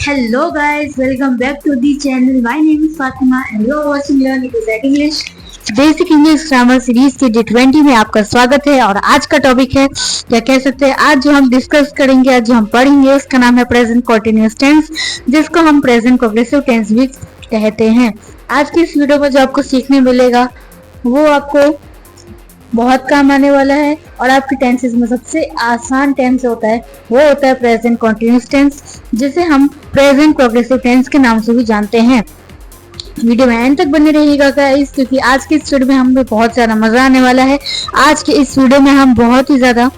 Hello guys, welcome back to the channel. My name is Fatima and you are watching Learn Exact English. Basic English grammar series के Day 20 में आपका स्वागत है। और आज का टॉपिक है, क्या कह सकते हैं, आज जो हम डिस्कस करेंगे, आज जो हम पढ़ेंगे उसका नाम है प्रेजेंट कंटीन्यूअस टेंस, जिसको हम प्रेजेंट प्रोग्रेसिव टेंस भी कहते हैं। आज की इस वीडियो में जो आपको सीखने मिलेगा वो आपको बहुत काम आने वाला है। और आपकी टेंसेस में सबसे आसान टेंस होता है वो होता है प्रेजेंट कंटीन्यूअस टेंस, जिसे हम प्रेजेंट प्रोग्रेसिव टेंस के नाम से भी जानते हैं। वीडियो में एंड तक बने रहिएगा गाइस, क्योंकि आज के इस वीडियो में हमें बहुत ज्यादा मजा आने वाला है। आज के इस वीडियो में हम बहुत ही ज्यादा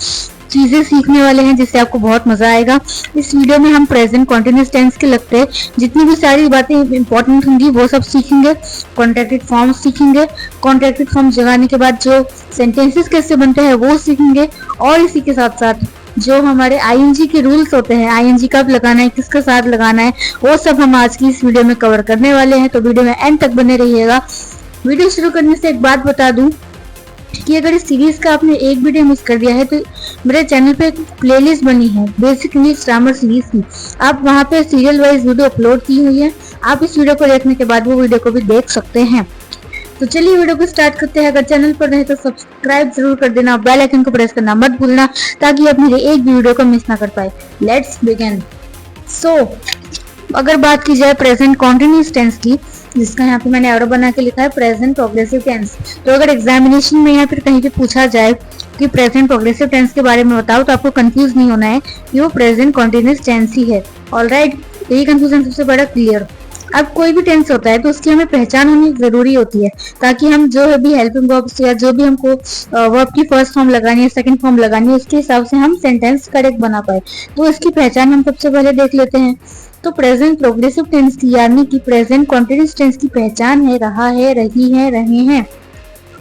चीजें सीखने वाले हैं जिससे आपको बहुत मजा आएगा। इस वीडियो में हम प्रेजेंट कंटीन्यूअस टेंस के लगते जितनी भी सारी बातें इंपॉर्टेंट होंगी वो सब सीखेंगे। कॉन्ट्रैक्टेड फॉर्म सीखेंगे, कॉन्ट्रैक्टेड फॉर्म जगाने के बाद जो सेंटेंसेस कैसे बनते हैं वो सीखेंगे। और इसी के साथ साथ जो हमारे आईएनजी के रूल्स होते हैं, आईएनजी कब लगाना है, किसके साथ लगाना है, वो सब हम आज की इस वीडियो में कवर करने वाले हैं। तो वीडियो में एंड तक बने रहिएगा। वीडियो शुरू करने से एक बात बता दूं कि अगर इस सीरीज का आपने एक वीडियो मिस कर दिया है तो मेरे चैनल पे एक प्लेलिस्ट बनी है बेसिक इंग्लिश ग्रामर सीरीज की। आप वहां पे सीरियल वाइज वीडियो अपलोड की हुई है। आप इस वीडियो को देखने के बाद वो वीडियो को भी देख सकते हैं। तो चलिए वीडियो को स्टार्ट करते हैं। अगर चैनल पर रहे तो सब्सक्राइब जरूर कर देना, बेल आइकन को प्रेस करना मत भूलना, ताकि आप मेरे एक भी वीडियो को मिस ना कर पाए। Let's begin. सो अगर बात की जाए प्रेजेंट कंटीन्यूअस टेंस की, जिसका यहाँ पे मैंने एरो बना के लिखा है प्रेजेंट प्रोग्रेसिव टेंस, तो अगर एग्जामिनेशन में या फिर कहीं पे पूछा जाए कि प्रेजेंट प्रोग्रेसिव टेंस के बारे में बताओ, तो आपको कंफ्यूज नहीं होना है कि वो प्रेजेंट कंटीन्यूअस टेंस ही है। ऑलराइट, यही कंफ्यूजन सबसे बड़ा क्लियर। अब कोई भी टेंस होता है तो उसकी हमें पहचान होनी जरूरी होती है, ताकि हम जो भी हेल्पिंग वर्ब्स या जो भी हमको वर्ब की फर्स्ट फॉर्म लगानी है, सेकंड फॉर्म लगानी है, उसके हिसाब से हम सेंटेंस करेक्ट बना पाए। तो इसकी पहचान हम सबसे पहले देख लेते हैं। तो प्रेजेंट प्रोग्रेसिव टेंस की यानी कि प्रेजेंट कंटीन्यूअस टेंस की पहचान है रहा है, रही है, रहे हैं।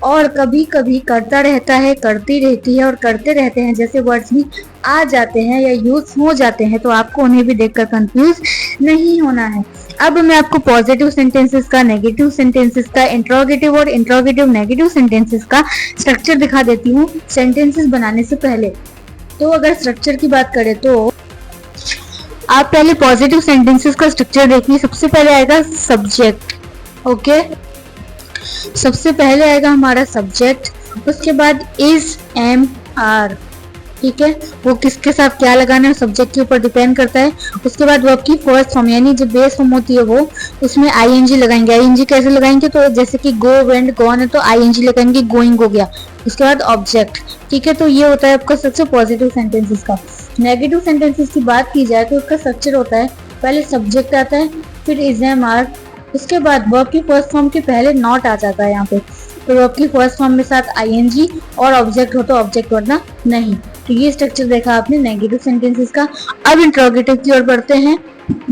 और कभी कभी करता रहता है, करती रहती है और करते रहते हैं जैसे वर्ड्स भी आ जाते हैं या यूज हो जाते हैं, तो आपको उन्हें भी देखकर कंफ्यूज नहीं होना है। अब मैं आपको पॉजिटिव सेंटेंसेस का, नेगेटिव सेंटेंसेस का, इंट्रोगेटिव और इंट्रोगेटिव नेगेटिव सेंटेंसेस का स्ट्रक्चर दिखा देती हूँ सेंटेंसेस बनाने से पहले। तो अगर स्ट्रक्चर की बात करें तो आप पहले पॉजिटिव सेंटेंसेस का स्ट्रक्चर देखिए। सबसे पहले आएगा सब्जेक्ट। ओके, सबसे पहले आएगा हमारा सब्जेक्ट, उसके बाद इज, एम, आर। ठीक है, वो किसके साथ क्या लगाना है सब्जेक्ट के ऊपर डिपेंड करता है। उसके बाद वर्ब की फर्स्ट फॉर्म यानी जो बेस फॉर्म होती है वो, उसमें आईएनजी लगाएंगे। आईएनजी कैसे लगाएंगे, तो जैसे कि गो, वेंट, गॉन है तो आईएनजी लगाएंगे, गोइंग हो गया। उसके बाद ऑब्जेक्ट। ठीक है, तो ये होता है आपका स्ट्रक्चर पॉजिटिव सेंटेंसेस का। नेगेटिव सेंटेंसेस की बात की जाए तो उसका स्ट्रक्चर होता है, पहले सब्जेक्ट आता है, फिर इज, एम, आर, उसके बाद वर्ब की फर्स्ट फॉर्म के पहले नॉट आ जाता है यहाँ पे, तो वर्ब की फर्स्ट फॉर्म में साथ आईएनजी और ऑब्जेक्ट हो तो ऑब्जेक्ट वरना नहीं। तो ये स्ट्रक्चर देखा आपने नेगेटिव सेंटेंसेस का। अब इंट्रोगेटिव की ओर बढ़ते हैं।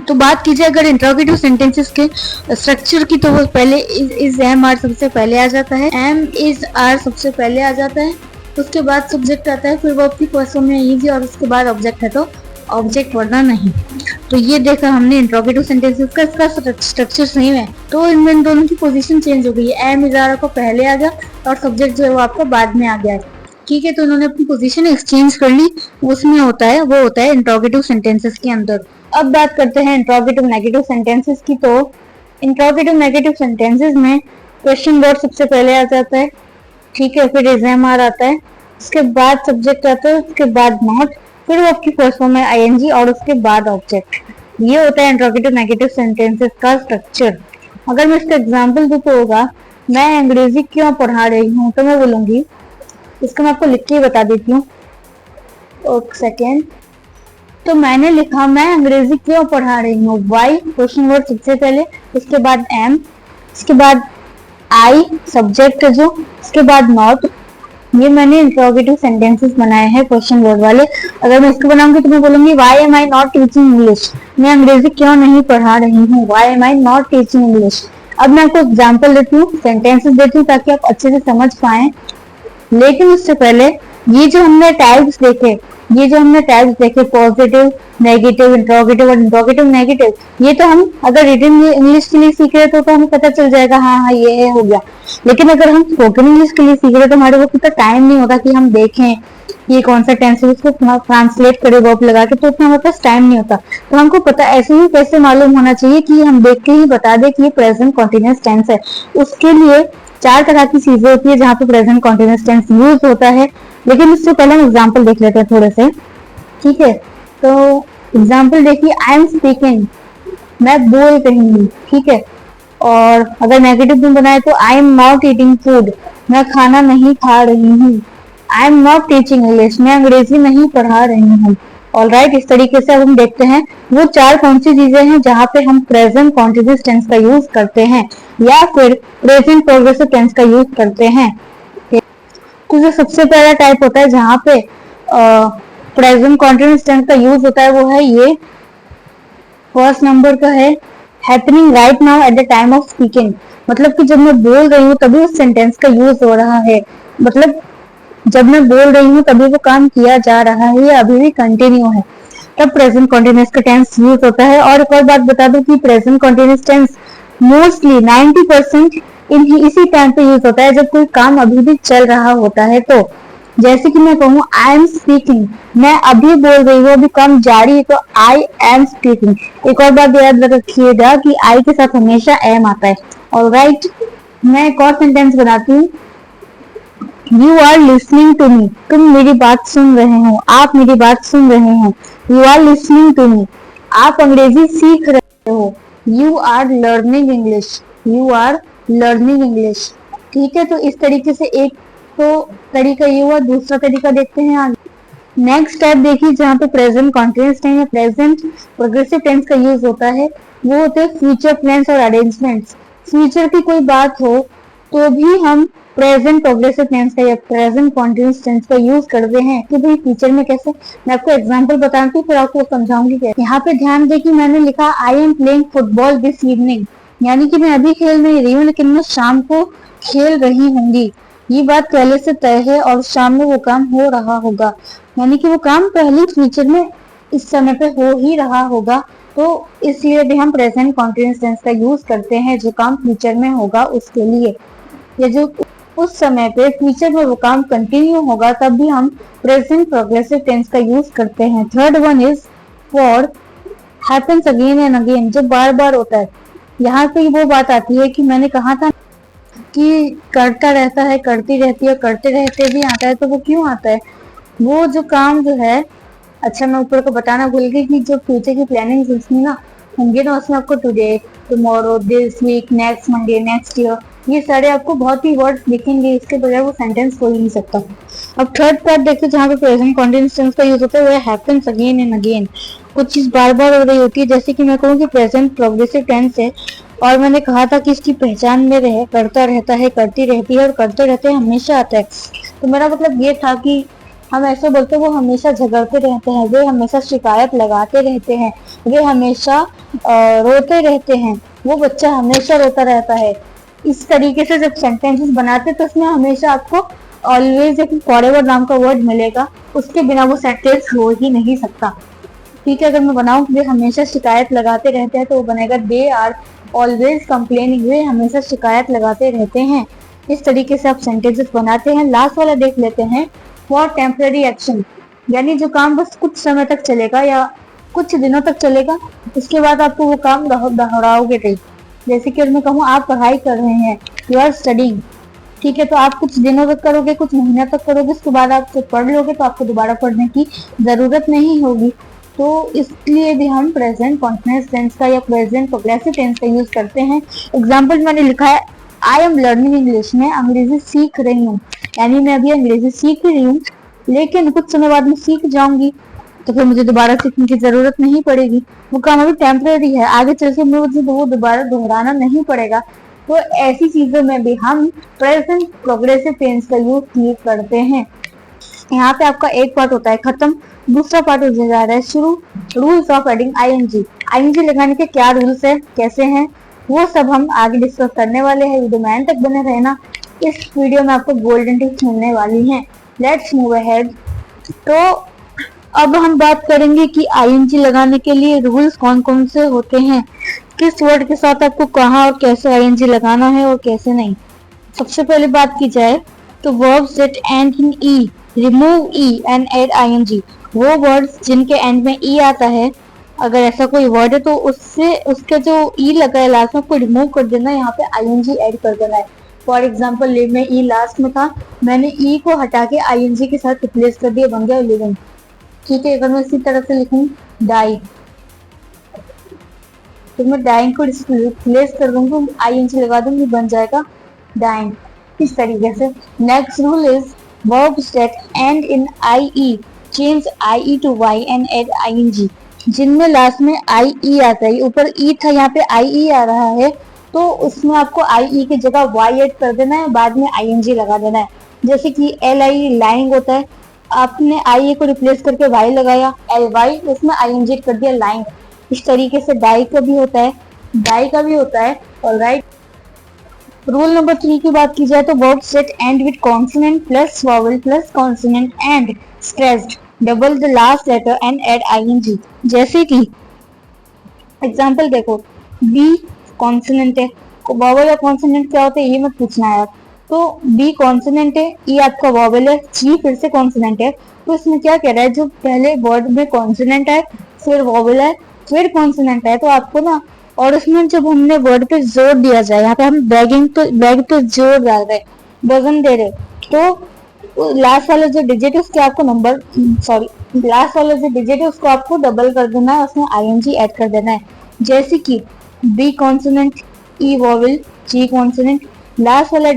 तो बात कीजिए अगर इंट्रोगेटिव सेंटेंसेस के स्ट्रक्चर की, तो वो पहले इज, एम, आर सबसे पहले आ जाता है, एम, इज, आर सबसे पहले आ जाता है, उसके बाद सब्जेक्ट आता है, फिर वर्ब की फर्स्ट फॉर्म में इज और उसके बाद ऑब्जेक्ट है तो ऑब्जेक्ट वरना नहीं। तो ये देखा हमने इंट्रोगेटिव सेंटेंसेस का, इसका स्ट्रक्चर सेम है। तो इनमें दोनों की पोजीशन चेंज हो गई है, एम, इज, आर को पहले आ गया और सब्जेक्ट जो है वो आपका बाद में आ गया है। ठीक है, तो उन्होंने अपनी पोजीशन एक्सचेंज कर ली। उसमें होता है, वो होता है इंट्रोगेटिव सेंटेंसेस के अंदर। अब बात करते हैं इंट्रोगेटिव नेगेटिव सेंटेंसेस की। तो इंट्रोगेटिव नेगेटिव सेंटेंसेस में क्वेश्चन वर्ड सबसे पहले आ जाता है। ठीक है, फिर इज, एम, आर आता है, उसके बाद सब्जेक्ट आता है, उसके बाद नॉट, फिर वो आपकी फर्स्ट फॉर्म में आईएनजी और उसके बाद ऑब्जेक्ट। ये होता है इंट्रोगेटिव नेगेटिव सेंटेंसेस का स्ट्रक्चर। अगर मैं इसका एग्जांपल दूं तो होगा, मैं अंग्रेजी क्यों पढ़ा रही हूँ, तो मैं बोलूंगी, इसका मैं आपको लिख के बता देती हूँ, एक सेकेंड। तो मैंने लिखा मैं अंग्रेजी क्यों पढ़ा रही हूँ, वाई क्वेश्चन वर्ड सबसे पहले, उसके बाद एम, उसके बाद आई सब्जेक्ट जो, उसके बाद नॉट। ये मैंने इंट्रोगेटिव सेंटेंसेस बनाए हैं क्वेश्चन वर्ड वाले। अगर मैं इसको बनाऊंगी तो मैं बोलूंगी why am I not teaching English, मैं अंग्रेजी क्यों नहीं पढ़ा रही हूँ, why am I not teaching English. अब मैं आपको एग्जांपल देती हूँ, सेंटेंसेस देती हूँ ताकि आप अच्छे से समझ पाए। लेकिन उससे पहले ये जो हमने टाइप्स देखे पॉजिटिव, नेगेटिव, इंट्रोगेटिव और इंट्रोगेटिव नेगेटिव, ये तो हम अगर रिटन इंग्लिश के लिए सीख रहे तो हमें पता चल जाएगा, हाँ हाँ ये हो गया। लेकिन अगर हम स्पोकन इंग्लिश के लिए सीख रहे तो हमारे को इतना टाइम नहीं होता कि हम देखें ये कौन सा टेंस है, उसको ट्रांसलेट करे वर्ब लगा के, तो उतना हमारे पास टाइम नहीं होता। तो हमको पता ऐसे ही कैसे मालूम होना चाहिए कि हम देख के ही बता दे कि ये प्रेजेंट कॉन्टिन्यूअस टेंस है। उसके लिए 4 तरह की चीजें होती है जहाँ पे प्रेजेंट कॉन्टिन्यूअस टेंस यूज होता है। लेकिन उससे पहले हम एग्जाम्पल देख लेते हैं थोड़े से, ठीक है। तो एग्जाम्पल देखिए, आई एम स्पीकिंग, मैं बोल रही हूँ, ठीक है। और अगर नेगेटिव में बनाए तो I am not eating food, मैं खाना नहीं खा रही हूँ। I am not teaching English, मैं अंग्रेजी नहीं पढ़ा रही हूँ। ऑलराइट, इस तरीके से अब हम देखते हैं वो 4 कौन सी चीजें हैं जहाँ पे हम प्रेजेंट कॉन्टिन्यूअस टेंस का यूज करते हैं या फिर प्रेजेंट प्रोग्रेसिव टेंस का यूज करते हैं। तो जो सबसे पहला टाइप होता है जहाँ पे प्रेजेंट कॉन्टिन्यूअस टेंस का यूज होता है वो है ये, फर्स्ट नंबर का है happening right now at the time of speaking. मतलब कि जब मैं बोल रही हूँ तभी उस सेंटेंस का यूज हो रहा है। मतलब जब मैं बोल रही हूँ तभी वो काम किया जा रहा है या अभी भी कंटिन्यू है, तब प्रेजेंट कॉन्टिन्यूअस का टेंस यूज होता है। और एक और बात बता दूं कि प्रेजेंट कॉन्टिन्यूअस टेंस मोस्टली 90% इसी टाइम पे यूज होता है जब कोई काम अभी भी चल रहा होता है। तो जैसे कि मैं कहूँ आई एम स्पीकिंग, मैं अभी बोल रही हूँ, अभी काम जारी है, तो आई एम स्पीकिंग। एक और बात याद रखिएगा कि आई के साथ हमेशा एम आता है। ऑलराइट, मैं एक और सेंटेंस बनाती हूँ, you are listening to me, तुम मेरी बात सुन रहे हो, आप मेरी बात सुन रहे हो। You are listening to me, आप अंग्रेजी सीख रहे हो। You are learning English, you are learning English. ठीक है, तो इस तरीके से एक तो तरीका ये हुआ। दूसरा तरीका देखते हैं आगे। नेक्स्ट स्टेप देखिए जहाँ पे प्रेजेंट कॉन्टिन्यूअस टेंस या प्रेजेंट प्रोग्रेसिव टेंस का यूज होता है, वो होते हैं फ्यूचर प्लान्स और अरेंजमेंट्स। फ्यूचर की कोई बात हो तो भी हम प्रेजेंट प्रोग्रेसिव टेंस का या प्रेजेंट कॉन्टिन्यूअस टेंस का यूज करते हैं कि भाई फ्यूचर में कैसे। मैं आपको एग्जांपल बताती हूँ फिर आपको समझाऊंगी कैसे। यहाँ पे ध्यान दें कि मैंने लिखा I am playing football this evening, यानी कि मैं अभी खेल नहीं रही हूँ लेकिन मैं शाम को खेल रही होंगी। ये बात पहले से तय है और शाम में वो काम हो रहा होगा, यानी कि वो काम पहले फ्यूचर में इस समय पे हो ही रहा होगा। तो इसलिए भी हम प्रेजेंट कॉन्टिन्यूअस टेंस का यूज करते हैं जो काम फ्यूचर में होगा उसके लिए, या जो उस समय पे फ्यूचर में वो काम कंटिन्यू होगा तब भी हम प्रेजेंट प्रोग्रेसिव टेंस का यूज करते हैं। Third one is for happens again and again, जो बार बार होता है। यहाँ पे वो बात आती है कि मैंने कहा था कि करता रहता है, करती रहती है, करते रहते भी आता है, तो वो क्यों आता है? वो जो काम जो है, अच्छा मैं ऊपर को बताना भूल गई कि जो फ्यूचर की प्लानिंग उसमें ना होंगे ना, उसमें आपको today, tomorrow, this week, next Monday, next year, ये सारे आपको बहुत ही वर्ड्स दिखेंगे, इसके बगैर वो सेंटेंस हो ही नहीं सकता। अब थर्ड पार्ट देखते जहाँ पे प्रेजेंट कॉन्टिन्यूअस टेंस का यूज होता है वो हैपेंस अगेन एंड अगेन। कुछ चीज बार बार हो रही होती है, जैसे कि मैं कहूँ कि प्रेजेंट प्रोग्रेसिव टेंस है और मैंने कहा था कि इसकी पहचान में रहे करता रहता है, करती रहती है और करते रहते हैं हमेशा आता है। तो मेरा मतलब ये था कि हम ऐसे बोलते वो हमेशा झगड़ते रहते हैं, वे हमेशा शिकायत लगाते रहते हैं, वे हमेशा रोते रहते हैं, वो बच्चा हमेशा रोता रहता है। इस तरीके से जब सेंटेंसेस बनाते तो उसमें हमेशा आपको ऑलवेज एक फॉरएवर नाम का वर्ड मिलेगा, उसके बिना वो सेंटेंस हो ही नहीं सकता। ठीक है, अगर मैं बनाऊं वे हमेशा शिकायत लगाते रहते हैं तो वो बनेगा दे आर ऑलवेज कंप्लेनिंग, वे हमेशा शिकायत लगाते रहते हैं। इस तरीके से आप सेंटेंसेस बनाते हैं। लास्ट वाला देख लेते हैं, फॉर टेम्पररी एक्शन, यानी जो काम बस कुछ समय तक चलेगा या कुछ दिनों तक चलेगा, उसके बाद आपको वो काम दोहराओगे नहीं। जैसे कि मैं कहूँ आप पढ़ाई कर रहे हैं, यू आर स्टडिंग, ठीक है, तो आप कुछ दिनों तक करोगे, कुछ महीना तक करोगे, उसके बाद आप जब पढ़ लोगे तो आपको दोबारा पढ़ने की जरूरत नहीं होगी। तो इसलिए भी हम प्रेजेंट कॉन्टिन्यूअस टेंस का या प्रेजेंट प्रोग्रेसिव टेंस का यूज करते हैं। एग्जाम्पल मैंने लिखा है आई एम लर्निंग इंग्लिश, मैं अंग्रेजी सीख रही हूँ, यानी मैं अभी अंग्रेजी सीख रही हूँ लेकिन कुछ समय बाद में सीख जाऊंगी तो फिर मुझे दोबारा सीखने की जरूरत नहीं पड़ेगी, वो काम अभी टेम्परेरी है, आगे चल के मुझे वो दोबारा दोहराना नहीं पड़ेगा। तो ऐसी चीजों में भी हम प्रेजेंट प्रोग्रेसिव टेंस का यूज करते हैं। यहाँ पे आपका एक पार्ट होता है खत्म, दूसरा पार्ट हो जा रहा है शुरू। Rules of adding ING, ING लगाने के क्या रूल्स है, कैसे हैं, वो सब हम आगे डिस्कस करने वाले हैं। वीडियो में एंड तक बने रहना, इस वीडियो में आपको गोल्डन टिप्स मिलने वाली हैं। Let's move ahead. तो अब हम बात करेंगे कि आईएनजी लगाने के लिए रूल्स कौन कौन से होते हैं, किस वर्ड के साथ आपको कहाँ और कैसे आईएनजी लगाना है और कैसे नहीं। सबसे पहले बात की जाए तो verbs that end in E, remove E and add ING. वो वर्ड्स जिनके एंड में ई आता है, अगर ऐसा कोई वर्ड है तो उससे उसका जो ई लगा है लास्ट में उसको रिमूव कर देना है, यहाँ पे आईएनजी ऐड कर देना है। फॉर एग्जाम्पल लिव में ई लास्ट में था, मैंने ई को हटा के आईएनजी के साथ रिप्लेस कर दिया, बन गया लिविंग। ठीक है, अगर मैं इसी तरह से लिखूं डाई, तो मैं डाइंग को रिप्लेस कर दूंगी, आईएनजी लगा दूंगी, बन जाएगा डाइंग। इस तरीके से next rule is verbs that end in ie change ie to y and add ing। जिनमें लास्ट में ie आता है, ऊपर e था यहाँ पे ie आ रहा है, तो उसमें आपको ie की जगह y ऐड कर देना है, बाद में ing लगा देना है। जैसे कि li लाइंग होता है, आपने ie को रिप्लेस करके y लगाया ly, उसमें ing कर दिया लाइंग। इस तरीके से डाई का भी होता है, डाई का भी होता है। ऑलराइट, रूल नंबर 3 की बात की जाए तो verbs that end with consonant plus vowel plus consonant and stressed double the last letter and add ING. जैसे कि एग्जांपल देखो, बी कॉन्सोनेंट है, वॉवल या कॉन्सोनेंट क्या होता है ये मत पूछना है आप। तो बी कॉन्सोनेंट है, ई आपका वॉवल है, जी फिर से कॉन्सोनेंट है। तो इसमें क्या कह रहा है, जो पहले वर्ड में कॉन्सोनेंट है, फिर वॉवल है, फिर कॉन्सोनेंट है, तो आपको ना, और उसमें जब हमने वर्ड पे जोर दिया जाए, यहाँ पे हम बैग पे जोर डाल रहे, वजन दे रहे, तो लास्ट वाला जो डिजिट है उसके आपको नंबर लास्ट वाला जो डिजिट है उसको आपको डबल कर देना है, उसमें आईएनजी ऐड कर देना है। जैसे कि बी कॉन्सोनेंट, ई वॉवल, जी कॉन्सोनेंट, लास्ट वाला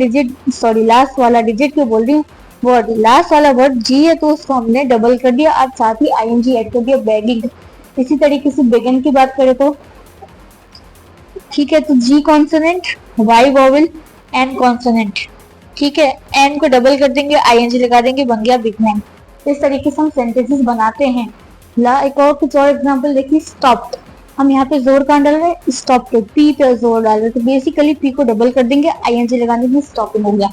डिजिट क्यों बोल रही हूँ, वर्ड लास्ट वाला वर्ड जी है तो उसको हमने डबल कर दिया और साथ ही आईएनजी ऐड कर दिया, बैगिंग। इसी तरीके से बिगिन की बात करें तो ठीक है, तो G consonant, Y vowel, N consonant. ठीक है, एन को डबल कर देंगे, आईएनजी लगा देंगे, बन गया बिगनिंग। इस तरीके से हम सेंटेंसेस बनाते हैं। एक और कुछ और एग्जांपल देखिए, स्टॉप्ड, हम यहाँ पे जोर कहाँ डाल रहे हैं, स्टॉप पे, पी पे जोर डाल रहे हैं, तो बेसिकली पी को डबल कर देंगे, आईएनजी लगा देंगे, स्टॉपिंग हो गया।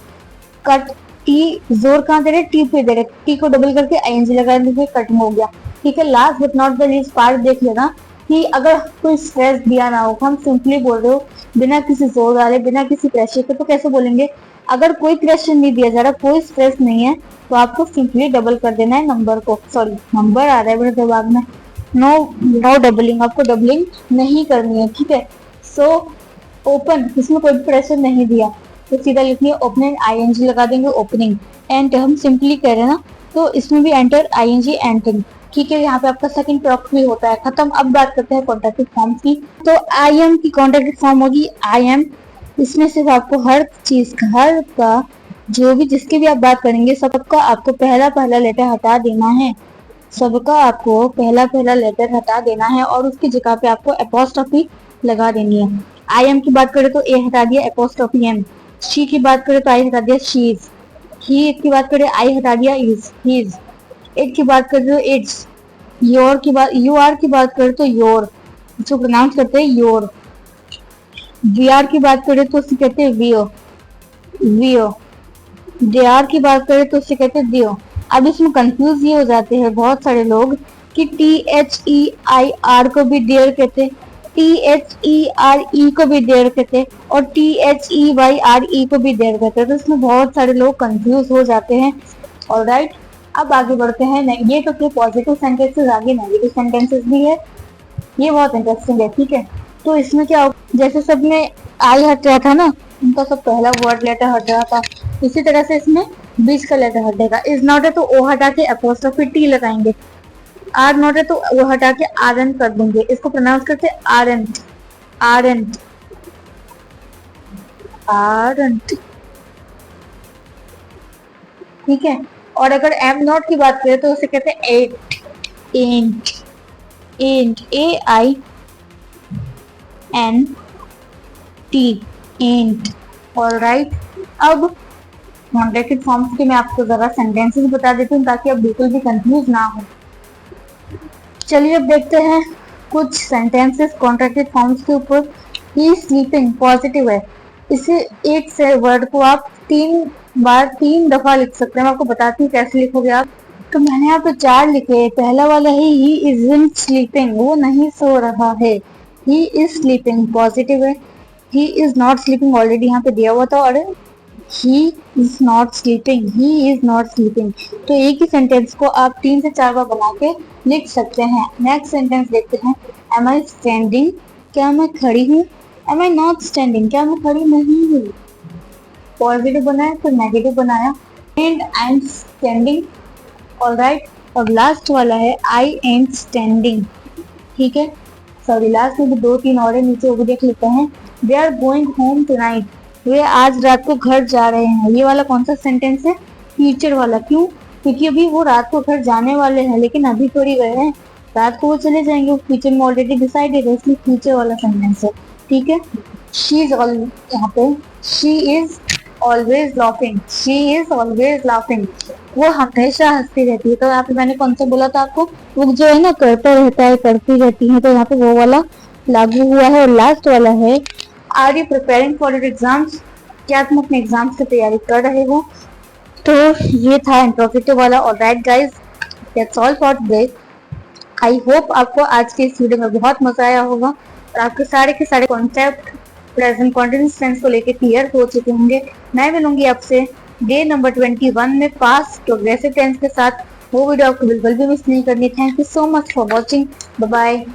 कट, टी जोर कहाँ दे रहे, टी पे दे रहे, टी को डबल करके आईएनजी लगा देंगे, कटिंग हो गया। ठीक है, last but not the least part देख लेना कि अगर कोई स्ट्रेस दिया ना हो, हम सिंपली बोल रहे हो बिना किसी जोर डाले, बिना किसी प्रेशर के, तो कैसे बोलेंगे, अगर कोई प्रेशर नहीं दिया जा रहा, कोई स्ट्रेस नहीं है, तो आपको सिंपली डबल कर देना है नंबर को। नंबर आ रहा है मेरे दिमाग में, नो डबलिंग, आपको डबलिंग नहीं करनी है। ठीक है, सो ओपन, इसमें कोई प्रेशर नहीं दिया तो सीधा लिखिए ओपनिंग, आईएनजी लगा देंगे, ओपनिंग। एंटर हम सिंपली कह रहे हैं ना, तो इसमें भी एंटर, आईएनजी, एंटिंग। ठीक है, यहाँ पे आपका सेकंड प्रॉप भी होता है खत्म। अब बात करते हैं कॉन्ट्रैक्टिव फॉर्म की। तो आई एम की कॉन्ट्रैक्टिव फॉर्म होगी आई एम। इसमें सिर्फ आपको हर चीज का जो भी जिसकी भी आप बात करेंगे सबका आपको पहला लेटर हटा देना है, सबका आपको पहला लेटर हटा देना है और उसकी जगह पे आपको एपोस्ट्रोफी लगा देनी है। आई एम की बात करें तो ए हटा दिया, एपोस्ट्रोफी एम। शी की बात करें तो आई हटा दिया, शीज। ही की बात करें आई हटा दिया, इज, हीज। इट की बात करते हो इट्स, योर की बात, यू आर की बात करें तो योर, इसको प्रोनाउंस करते हैं योर। वी आर की बात करें तो उसे कहते हैं वियो, वियो। दे आर की बात करें तो उसे कहते हैं दियो। अब इसमें कंफ्यूज ये हो जाते हैं बहुत सारे लोग कि THEIR को भी देयर कहते, THERE को भी देयर कहते और THEYRE को भी देयर कहते हैं, तो इसमें बहुत सारे लोग कंफ्यूज हो जाते हैं। ऑलराइट, अब आगे बढ़ते हैं। ये तो थे पॉजिटिव सेंटेंसेस, आगे नेगेटिव सेंटेंसेस भी है, ये बहुत इंटरेस्टिंग है। ठीक है, तो इसमें क्या हो, जैसे सब में आई हट रहा था ना, उनका सब पहला वर्ड लेटर हट रहा था, इसी तरह से इसमें बीच का लेटर हटेगा। इज नॉट है तो ओ हटा के एपोस्ट्रोफी टी लगाएंगे, आर नॉट है तो वो हटा के आर एन कर देंगे, इसको प्रोनाउंस करते R N, R N, R N. ठीक है, और अगर एम नॉट की बात करें तो उसे कहते हैं एट, एंट, एंट, AINT, एंट। ऑलराइट, अब कॉन्ट्रैक्टेड फॉर्म्स के मैं आपको जरा सेंटेंसेस बता देती हूँ ताकि आप बिल्कुल भी कंफ्यूज ना हो। चलिए अब देखते हैं कुछ सेंटेंसेस कॉन्ट्रैक्टेड फॉर्म्स के ऊपर। ही स्लीपिंग पॉजिटिव है, इसे एक से वर्ड को आप 3 दफा लिख सकते हैं। मैं आपको बताती हूँ कैसे लिखोगे आप। तो मैंने यहाँ पे 4 लिखे। पहला वाला है ही इजंट स्लीपिंग, वो नहीं सो रहा है। ही इज स्लीपिंग पॉजिटिव है। He is not sleeping already यहाँ पे दिया हुआ था, और he is not sleeping, he is not sleeping. तो एक ही सेंटेंस को आप 3 से 4 बार बना के लिख सकते हैं। नेक्स्ट सेंटेंस देखते हैं। एम आई स्टैंडिंग, क्या मैं खड़ी हूँ। एम आई नॉट स्टैंडिंग, क्या मैं खड़ी नहीं हूँ। पॉजिटिव बनाया फिर नेगेटिव बनाया। And I am standing, alright. अब लास्ट वाला है आई एम स्टैंडिंग, ठीक है। सॉरी, लास्ट में भी 2-3 और है, नीचे वो भी देख लेते हैं। They are going home tonight, वे आज रात को घर जा रहे हैं। ये वाला कौन सा सेंटेंस है, फ्यूचर वाला। क्यों, क्योंकि अभी वो रात को घर जाने वाले हैं, लेकिन अभी थोड़ी गए हैं, रात को वो चले जाएंगे। वो फ्यूचर में ऑलरेडी डिसाइडेड है, इसलिए फ्यूचर वाला सेंटेंस है, ठीक है। शी इज ऑल, यहाँ पे she is always laughing, she is always laughing, वो हमेशा हंसती रहती है। तो यहाँ पे मैंने कौन सा बोला था आपको, वो जो है ना करता रहता है, करती रहती है, तो यहाँ पे वो वाला लागू हुआ है। और लास्ट वाला है are you preparing for your exams, क्या तुम अपने एग्जाम्स की तैयारी कर रहे हो। तो ये था इंट्रोगेटिव वाला। Alright guys, that's all for today. I hope आपको आज के इस वीडियो में बहुत मजा आया होगा और आपके सारे के सारे कॉन्सेप्ट प्रेजेंट कॉन्टिन्यूअस टेंस को लेकर क्लियर हो चुके होंगे। मैं मिलूंगी आपसे डे नंबर 21 में पास्ट प्रोग्रेसिव टेंस के साथ। वो वीडियो आपको बिल्कुल भी मिस नहीं करनी। Thank you so much for watching. Bye bye.